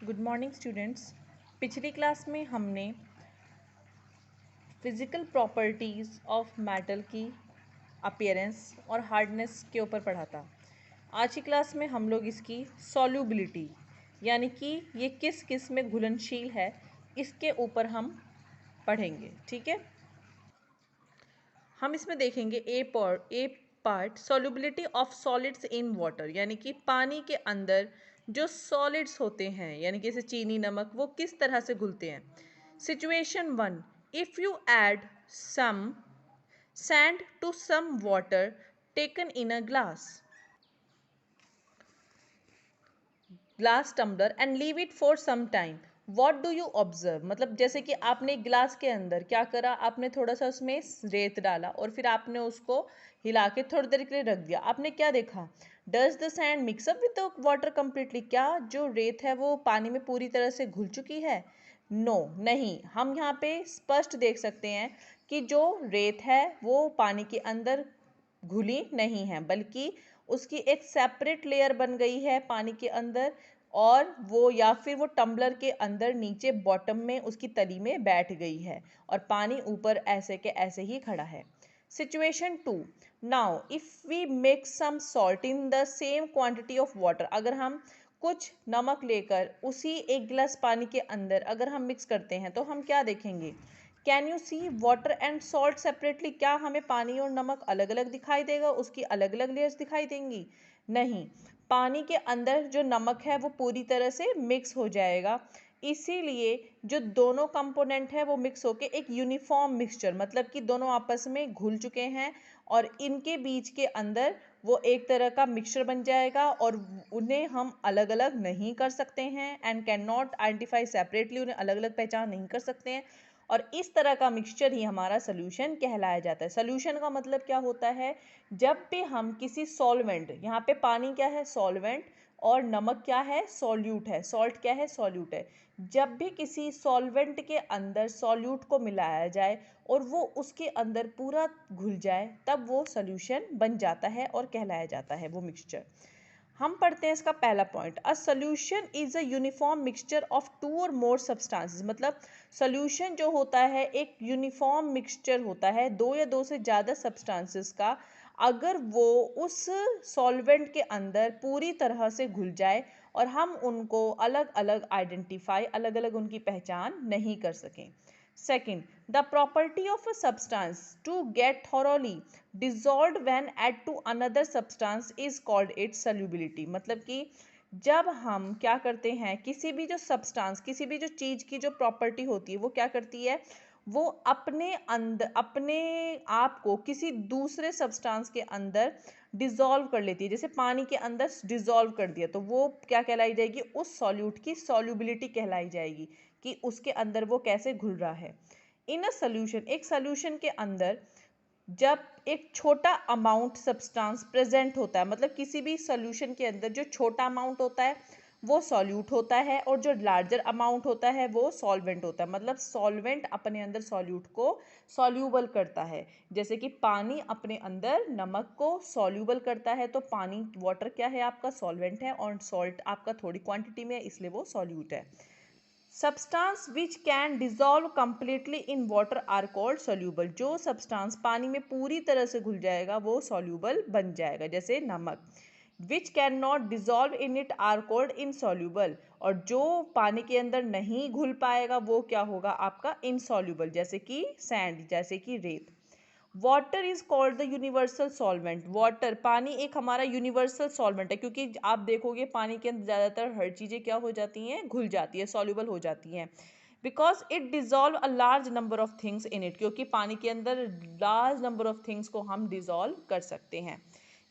Good morning students. पिछली class में हमने फिज़िकल प्रॉपर्टीज़ ऑफ मेटल की अपीयरेंस और हार्डनेस के ऊपर पढ़ा था। आज की क्लास में हम लोग इसकी सॉल्युबिलिटी यानी कि ये किस किस में घुलनशील है इसके ऊपर हम पढ़ेंगे। ठीक है, हम इसमें देखेंगे A part solubility of solids in water, यानी कि पानी के अंदर जो सॉलिड्स होते हैं यानी कि जैसे चीनी नमक वो किस तरह से घुलते हैं। Situation 1, if you add some sand to some water taken in a glass tumbler and leave it for some time, what do you observe. मतलब जैसे कि आपने ग्लास के अंदर क्या करा, आपने थोड़ा सा उसमें रेत डाला और फिर आपने उसको हिला के थोड़ी देर के लिए रख दिया। आपने क्या देखा, does the sand mix up with the water completely. क्या जो रेत है वो पानी में पूरी तरह से घुल चुकी है? नो, नहीं। हम यहाँ पे स्पष्ट देख सकते हैं कि जो रेत है वो पानी के अंदर घुली नहीं है, बल्कि उसकी एक सेपरेट लेयर बन गई है पानी के अंदर, और वो या फिर वो टम्बलर के अंदर नीचे बॉटम में उसकी तली में बैठ गई है और पानी ऊपर ऐसे के ऐसे ही खड़ा है। Situation 2, now if we make some salt in the same quantity of water. अगर हम कुछ नमक लेकर उसी एक गिलास पानी के अंदर अगर हम मिक्स करते हैं तो हम क्या देखेंगे, can you see water and salt separately. क्या हमें पानी और नमक अलग अलग दिखाई देगा, उसकी अलग अलग लेयर्स दिखाई देंगी? नहीं, पानी के अंदर जो नमक है वो पूरी तरह से मिक्स हो जाएगा। इसीलिए जो दोनों कंपोनेंट है वो मिक्स होके एक यूनिफॉर्म मिक्सचर, मतलब कि दोनों आपस में घुल चुके हैं और इनके बीच के अंदर वो एक तरह का मिक्सचर बन जाएगा और उन्हें हम अलग अलग नहीं कर सकते हैं and can not identify separately, उन्हें अलग अलग पहचान नहीं कर सकते हैं। और इस तरह का मिक्सचर ही हमारा सोल्यूशन कहलाया जाता है। सोल्यूशन का मतलब क्या होता है, जब भी हम किसी सॉल्वेंट, यहाँ पे पानी क्या है, सॉल्वेंट, और नमक क्या है, सॉल्यूट है, सॉल्ट क्या है, सॉल्यूट है। जब भी किसी सॉल्वेंट के अंदर सॉल्यूट को मिलाया जाए और वो उसके अंदर पूरा घुल जाए तब वो सोल्यूशन बन जाता है और कहलाया जाता है वो मिक्सचर। हम पढ़ते हैं इसका पहला point, a solution is a uniform mixture of two और मोर सब्सटेंसेस। मतलब सोल्यूशन जो होता है एक यूनिफॉर्म मिक्सचर होता है दो या दो से ज़्यादा सब्सटेंसेस का, अगर वो उस सॉल्वेंट के अंदर पूरी तरह से घुल जाए और हम उनको अलग अलग आइडेंटिफाई, अलग अलग उनकी पहचान नहीं कर सकें। Second, the property of a substance to get thoroughly dissolved when add to another substance is called its solubility। मतलब कि जब हम क्या करते हैं, किसी भी जो सब्सटेंस, किसी भी जो चीज़ की जो प्रॉपर्टी होती है वो क्या करती है, वो अपने अंदर अपने आप को किसी दूसरे सब्सटेंस के अंदर डिज़ोल्व कर लेती है। जैसे पानी के अंदर डिज़ोल्व कर दिया तो वो क्या कहलाई जाएगी, उस सॉल्यूट की सॉल्युबिलिटी कहलाई जाएगी कि उसके अंदर वो कैसे घुल रहा है। इन अ सोल्यूशन, एक सोल्यूशन के अंदर जब एक छोटा अमाउंट सब्सटेंस प्रेजेंट होता है, मतलब किसी भी सोल्यूशन के अंदर जो छोटा अमाउंट होता है वो सॉल्यूट होता है और जो लार्जर अमाउंट होता है वो सॉल्वेंट होता है। मतलब सॉल्वेंट अपने अंदर सॉल्यूट को सॉल्यूबल करता है, जैसे कि पानी अपने अंदर नमक को सॉल्यूबल करता है। तो पानी, वाटर क्या है आपका, सॉल्वेंट है, और सॉल्ट आपका थोड़ी क्वांटिटी में है इसलिए वो सॉल्यूट है। Substance which can dissolve completely in water are called soluble. जो सब्सटेंस पानी में पूरी तरह से घुल जाएगा वो सोल्यूबल बन जाएगा, जैसे नमक। Which can not dissolve in it are called insoluble. और जो पानी के अंदर नहीं घुल पाएगा वो क्या होगा आपका, इनसॉल्यूबल, जैसे कि सैंड, जैसे कि रेत। Water is called the universal solvent. Water, पानी एक हमारा यूनिवर्सल सॉल्वेंट है, क्योंकि आप देखोगे पानी के अंदर ज़्यादातर हर चीज़ें क्या हो जाती हैं, घुल जाती है, सॉल्युबल हो जाती हैं। Because it dissolve a large number of things in it, क्योंकि पानी के अंदर लार्ज नंबर ऑफ थिंग्स को हम डिजॉल्व कर सकते हैं।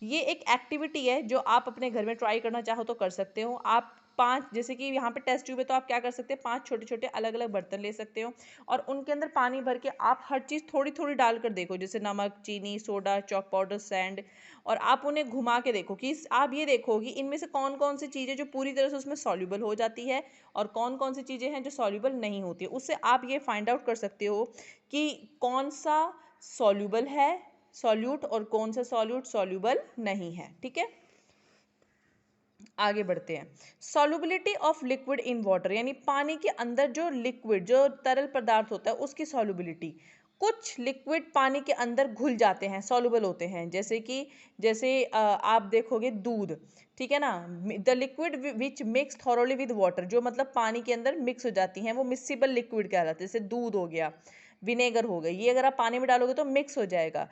ये एक एक्टिविटी है जो आप अपने घर में ट्राई करना चाहो तो कर सकते हो। आप पांच, जैसे कि यहाँ पे टेस्ट ट्यूब है तो आप क्या कर सकते हैं, पांच छोटे छोटे अलग अलग बर्तन ले सकते हो और उनके अंदर पानी भर के आप हर चीज़ थोड़ी थोड़ी डालकर देखो, जैसे नमक, चीनी, सोडा, चॉक पाउडर, सैंड, और आप उन्हें घुमा के देखो कि आप ये देखो कि इनमें से कौन कौन सी चीज़ें जो पूरी तरह से उसमें सॉल्युबल हो जाती है और कौन कौन सी चीज़ें हैं जो सॉल्युबल नहीं होती है। उससे आप ये फाइंड आउट कर सकते हो कि कौन सा सॉल्युबल है, सॉल्यूट, और कौन सा सॉल्यूट सॉल्युबल नहीं है। ठीक है, आगे बढ़ते हैं। Solubility of liquid in water, यानी पानी के अंदर जो लिक्विड, जो तरल पदार्थ होता है उसकी सॉल्युबिलिटी। कुछ लिक्विड पानी के अंदर घुल जाते हैं, सॉल्युबल होते हैं, जैसे आप देखोगे दूध, ठीक है ना। The liquid which mix thoroughly with water, जो मतलब पानी के अंदर मिक्स हो जाती हैं, वो मिक्सिबल लिक्विड कहलाते हैं। जैसे दूध हो गया, विनेगर हो गई, ये अगर आप पानी में डालोगे तो मिक्स हो जाएगा।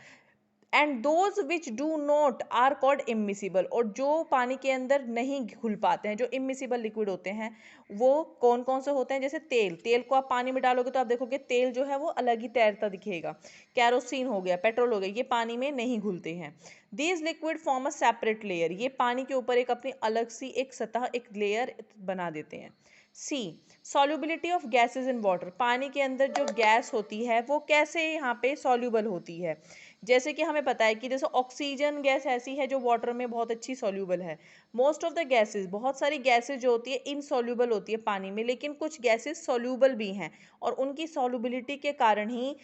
And those which do not are called immiscible, और जो पानी के अंदर नहीं घुल पाते हैं, जो इमिसिबल लिक्विड होते हैं, वो कौन कौन से होते हैं? जैसे तेल, तेल को आप पानी में डालोगे तो आप देखोगे तेल जो है वो अलग ही तैरता दिखेगा। कैरोसिन हो गया, पेट्रोल हो गया, ये पानी में नहीं घुलते हैं। These liquid form a separate layer, ये पानी के ऊपर एक अपनी अलग सी एक सतह, एक लेयर बना देते हैं। C, solubility of gases in water, पानी के अंदर जो गैस होती है वो कैसे यहाँ पे सॉल्युबल होती है? जैसे कि हमें पता है कि जैसे ऑक्सीजन गैस ऐसी है जो वाटर में बहुत अच्छी सॉल्युबल है। मोस्ट ऑफ द गैसेस, बहुत सारी गैसेस जो होती है इनसॉल्युबल होती है पानी में, लेकिन कुछ गैसेस सॉल्युबल भी हैं, और उनकी सॉल्युबिलिटी के कारण ही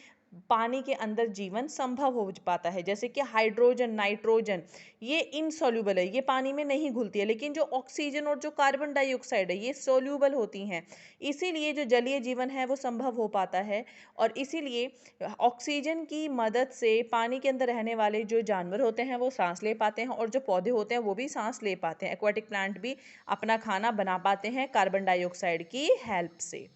पानी के अंदर जीवन संभव हो पाता है। जैसे कि हाइड्रोजन, नाइट्रोजन, ये इनसॉल्युबल है, ये पानी में नहीं घुलती है, लेकिन जो ऑक्सीजन और जो कार्बन डाइऑक्साइड है ये सॉल्युबल होती हैं, इसीलिए जो जलीय जीवन है वो संभव हो पाता है। और इसीलिए ऑक्सीजन की मदद से पानी के अंदर रहने वाले जो जानवर होते हैं वो सांस ले पाते हैं, और जो पौधे होते हैं वो भी सांस ले पाते हैं। एक्वाटिक प्लांट भी अपना खाना बना पाते हैं कार्बन डाइऑक्साइड की हेल्प से।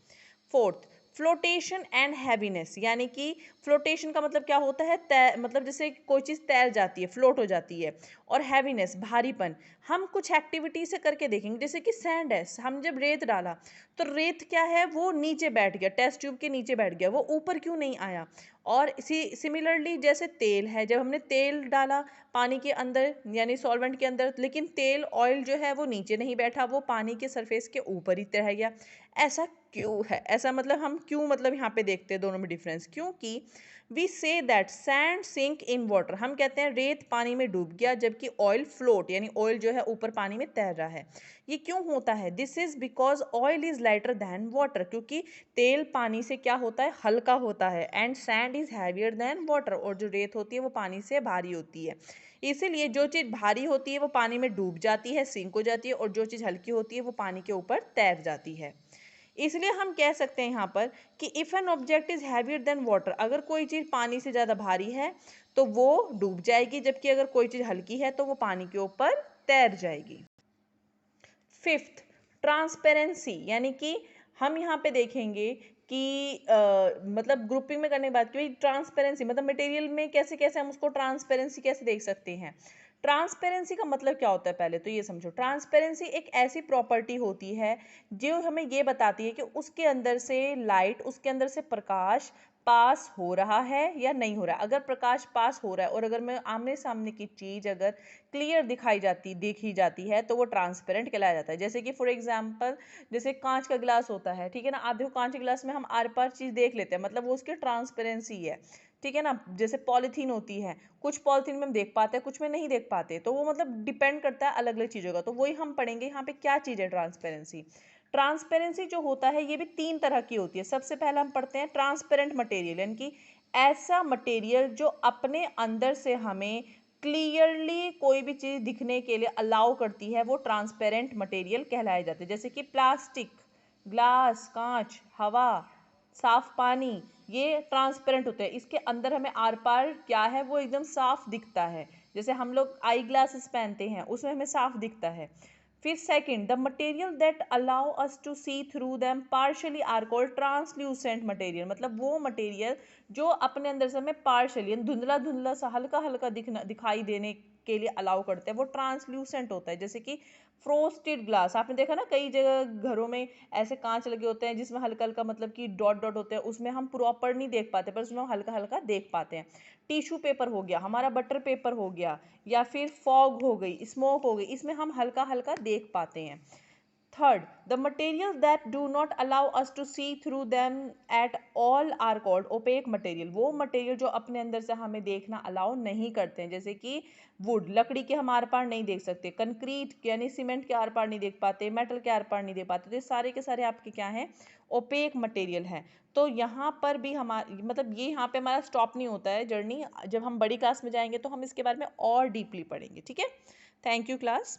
फोर्थ, फ्लोटेशन एंड हैवीनेस, यानी कि फ्लोटेशन का मतलब क्या होता है? मतलब जैसे कोई चीज़ तैर जाती है, फ्लोट हो जाती है। और हैवीनेस, भारीपन, हम कुछ एक्टिविटी से करके देखेंगे। जैसे कि सैंड है, हम जब रेत डाला तो रेत क्या है, वो नीचे बैठ गया, टेस्ट ट्यूब के नीचे बैठ गया, वो ऊपर क्यों नहीं आया? और इसी सिमिलरली जैसे तेल है, जब हमने तेल डाला पानी के अंदर यानी सॉल्वेंट के अंदर, लेकिन तेल, ऑयल जो है वो नीचे नहीं बैठा, वो पानी के सरफेस के ऊपर ही रह गया। ऐसा क्यों है? ऐसा मतलब हम क्यों, मतलब यहाँ पे देखते हैं दोनों में डिफरेंस, क्योंकि we say that sand sink in water, हम कहते हैं रेत पानी में डूब गया, जबकि ऑयल फ्लोट, यानी ऑयल जो है ऊपर पानी में तैर रहा है। ये क्यों होता है? This is because oil is lighter than water, क्योंकि तेल पानी से क्या होता है, हल्का होता है, and sand is heavier than water, और जो रेत होती है वो पानी से भारी होती है। इसीलिए जो चीज़ भारी होती है वो पानी में डूब जाती है, सिंक हो जाती है, और जो चीज़ हल्की होती है वो पानी के ऊपर तैर जाती है। इसलिए हम कह सकते हैं यहाँ पर कि if an object is heavier than water, अगर कोई चीज़ पानी से ज़्यादा भारी है तो वो डूब जाएगी, जबकि अगर कोई चीज़ हल्की है तो वो पानी के ऊपर तैर जाएगी। फिफ्थ, ट्रांसपेरेंसी, यानी कि हम यहाँ पे देखेंगे कि मतलब ग्रुपिंग में करने की बात की, ट्रांसपेरेंसी मतलब मटेरियल में कैसे कैसे हम उसको ट्रांसपेरेंसी कैसे देख सकते हैं। ट्रांसपेरेंसी का मतलब क्या होता है, पहले तो ये समझो। ट्रांसपेरेंसी एक ऐसी प्रॉपर्टी होती है जो हमें ये बताती है कि उसके अंदर से लाइट, उसके अंदर से प्रकाश पास हो रहा है या नहीं हो रहा है। अगर प्रकाश पास हो रहा है और अगर मैं आमने सामने की चीज़ अगर क्लियर देखी जाती है तो वो ट्रांसपेरेंट कहलाया जाता है। जैसे कि फॉर एग्जांपल, जैसे कांच का गिलास होता है, ठीक है ना। आप देखो कांच के गिलास में हम आर पार चीज़ देख लेते हैं, मतलब वो उसकी ट्रांसपेरेंसी है, ठीक है ना। जैसे पॉलीथीन होती है, कुछ पॉलीथीन में हम देख पाते हैं, कुछ में नहीं देख पाते, तो वो मतलब डिपेंड करता है अलग अलग चीज़ों का। तो वही हम पढ़ेंगे यहाँ पे क्या चीज़ है ट्रांसपेरेंसी। ट्रांसपेरेंसी जो होता है ये भी तीन तरह की होती है। सबसे पहले हम पढ़ते हैं ट्रांसपेरेंट मटेरियल, यानी कि ऐसा मटेरियल जो अपने अंदर से हमें क्लियरली कोई भी चीज़ दिखने के लिए अलाउ करती है, वो ट्रांसपेरेंट मटेरियल कहलाए जाते हैं। जैसे कि प्लास्टिक, ग्लास, कांच, हवा, साफ पानी, ये ट्रांसपेरेंट होते हैं। इसके अंदर हमें आर पार क्या है वो एकदम साफ दिखता है। जैसे हम लोग आई ग्लासेस पहनते हैं, उसमें हमें साफ दिखता है। फिर second, the material that allow us to see through them partially are called translucent material, मतलब वो मटेरियल जो अपने अंदर से हमें पार्शली धुंधला धुंधला सा हल्का हल्का दिखाई देने के लिए अलाउ करते हैं, वो ट्रांसल्यूसेंट होता है। जैसे कि फ्रोस्टेड ग्लास, आपने देखा ना कई जगह घरों में ऐसे कांच लगे होते हैं जिसमें हल्का हल्का मतलब कि डॉट डॉट होते हैं, उसमें हम प्रॉपर नहीं देख पाते पर उसमें हम हल्का हल्का देख पाते हैं। टिश्यू पेपर हो गया, हमारा बटर पेपर हो गया, या फिर फॉग हो गई, स्मोक हो गई, इसमें हम हल्का हल्का देख पाते हैं। Third, the materials that do not allow us to see through them at all are called opaque material, वो मटेरियल जो अपने अंदर से हमें देखना अलाउ नहीं करते हैं। जैसे कि वुड, लकड़ी के हम आर पार नहीं देख सकते, कंक्रीट यानी सीमेंट के आर पार नहीं देख पाते, मेटल के आर पार नहीं देख पाते, तो ये सारे के सारे आपके क्या हैं, ओपेक मटेरियल हैं। तो यहाँ पर भी हमारा मतलब ये यहाँ पे हमारा स्टॉप नहीं होता है जर्नी, जब हम बड़ी क्लास में जाएंगे तो हम इसके बारे में और डीपली पढ़ेंगे, ठीक है। Thank you class.